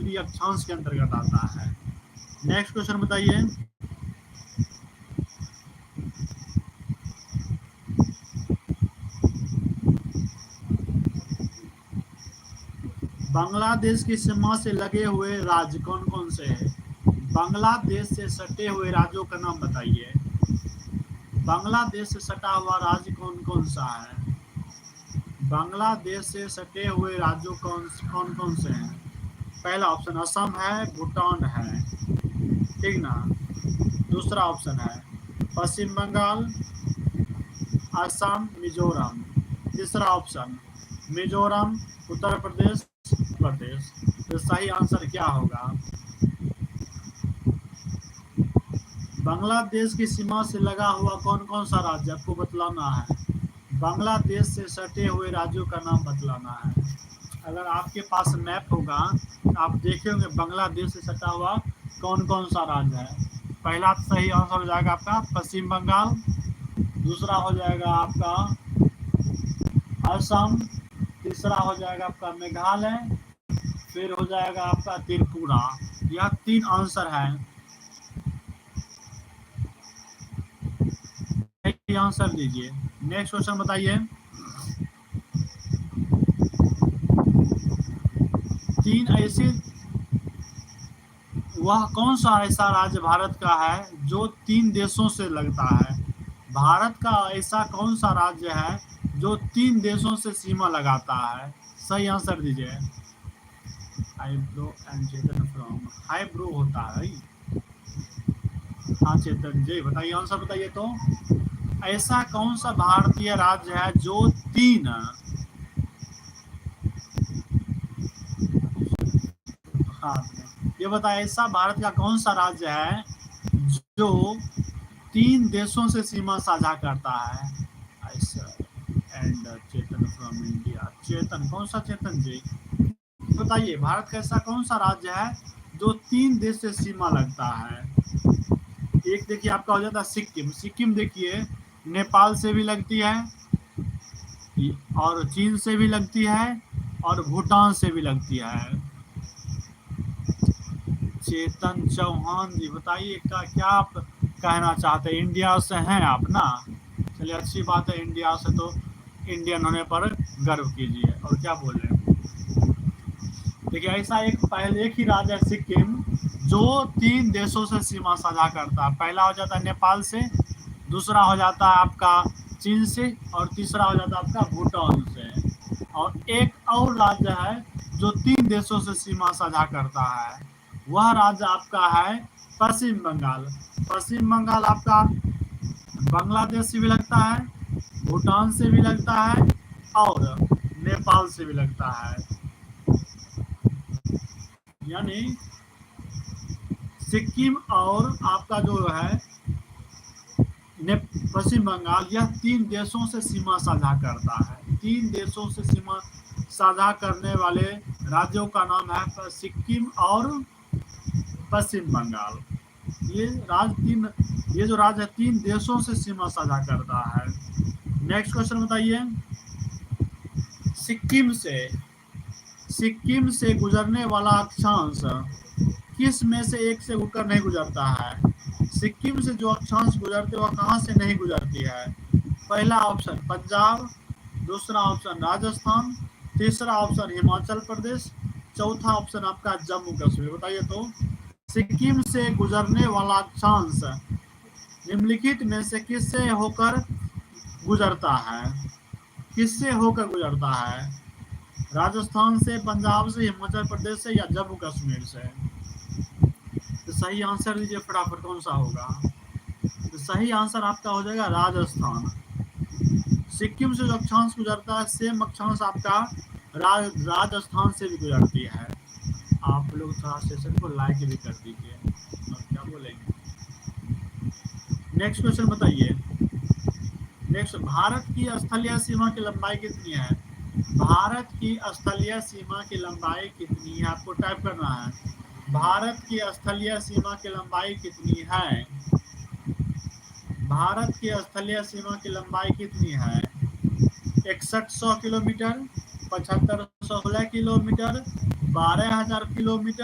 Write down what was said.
उत्तरी अक्षांश के अंतर्गत आता है। नेक्स्ट क्वेश्चन बताइए। बांग्लादेश की सीमा से लगे हुए राज्य कौन कौन से हैं? बांग्लादेश से सटे हुए राज्यों का नाम बताइए। बांग्लादेश से सटा हुआ राज्य कौन कौन सा है? बांग्लादेश से सटे हुए राज्यों कौन कौन से हैं? पहला ऑप्शन असम है, भूटान है, ठीक ना। दूसरा ऑप्शन है पश्चिम बंगाल, असम, मिजोरम। तीसरा ऑप्शन मिजोरम, उत्तर प्रदेश, प्रदेश। तो सही आंसर क्या होगा? बांग्लादेश की सीमा से लगा हुआ कौन कौन सा राज्य आपको बतलाना है। बांग्लादेश से सटे हुए राज्यों का नाम बतलाना है। अगर आपके पास मैप होगा तो आप देखे होंगे बांग्लादेश से सटा हुआ कौन कौन सा राज्य है। पहला सही आंसर हो जाएगा आपका पश्चिम बंगाल, दूसरा हो जाएगा आपका असम, तीसरा हो जाएगा आपका मेघालय, फिर हो जाएगा आपका त्रिपुरा। यह 3 आंसर है। आंसर दीजिए। नेक्स्ट क्वेश्चन बताइए। 3 ऐसे, वह कौन सा ऐसा राज्य भारत का है जो 3 देशों से लगता है? भारत का ऐसा कौन सा राज्य है जो 3 देशों से सीमा लगाता है? सही आंसर दीजिए। High bro and Chetan from high bro होता है। हाँ चेतन जी बताइए, आंसर बताइए। तो ऐसा कौन सा भारतीय राज्य है जो 3, हाँ ये बताइए, ऐसा भारत का कौन सा राज्य है जो 3 देशों से सीमा साझा करता है? And Chetan from India. Chetan कौन सा चेतन जी बताइए, भारत का ऐसा कौन सा राज्य है जो 3 देश से सीमा लगता है? एक देखिए आपका हो जाता है सिक्किम। सिक्किम देखिए नेपाल से भी लगती है और चीन से भी लगती है और भूटान से भी लगती है। चेतन चौहान जी बताइए क्या आप कहना चाहते हैं? इंडिया से हैं आप ना, चलिए अच्छी बात है। इंडिया से तो इंडियन होने पर गर्व कीजिए। और क्या बोल रहे हैं? देखिए ऐसा एक ही राज्य है सिक्किम जो 3 देशों से सीमा साझा करता है। पहला हो जाता है नेपाल से, दूसरा हो जाता है आपका चीन से और तीसरा हो जाता है आपका भूटान से। और एक और राज्य है जो 3 देशों से सीमा साझा करता है, वह राज्य आपका है पश्चिम बंगाल। पश्चिम बंगाल आपका बांग्लादेश से भी लगता है, भूटान से भी लगता है और नेपाल से भी लगता है। यानी सिक्किम और आपका जो है पश्चिम बंगाल, यह 3 देशों से सीमा साझा करता है। 3 देशों से सीमा साझा करने वाले राज्यों का नाम है सिक्किम और पश्चिम बंगाल। ये जो राज्य है 3 देशों से सीमा साझा करता है। नेक्स्ट क्वेश्चन बताइए। सिक्किम से गुजरने वाला अक्षांश किस में से एक से होकर नहीं गुजरता है? सिक्किम से जो अक्षांश गुजरते वह कहाँ से नहीं गुजरती है? पहला ऑप्शन पंजाब, दूसरा ऑप्शन राजस्थान, तीसरा ऑप्शन हिमाचल प्रदेश, चौथा ऑप्शन आपका जम्मू कश्मीर। बताइए तो सिक्किम से गुजरने वाला अक्षांश निम्नलिखित में से किससे होकर गुजरता है? किससे होकर गुजरता है? राजस्थान से, पंजाब से, हिमाचल प्रदेश से या जम्मू कश्मीर से? तो सही आंसर दीजिए फटाफट, कौन सा होगा? तो सही आंसर आपका हो जाएगा राजस्थान। सिक्किम से जो अक्षांश गुजरता है सेम अक्षांश आपका राजस्थान से भी गुजरती है। आप लोग थोड़ा सेशन को लाइक भी कर दीजिए। और क्या बोलेंगे? नेक्स्ट क्वेश्चन बताइए। नेक्स्ट, भारत की स्थलीय सीमा की लंबाई कितनी है? भारत की स्थलीय सीमा की लंबाई कितनी है? आपको टाइप करना है, भारत की स्थलीय सीमा की लंबाई कितनी है? भारत की स्थलीय सीमा की लंबाई कितनी है? 6100 किलोमीटर, 7516 किलोमीटर, 12000 किलोमीटर,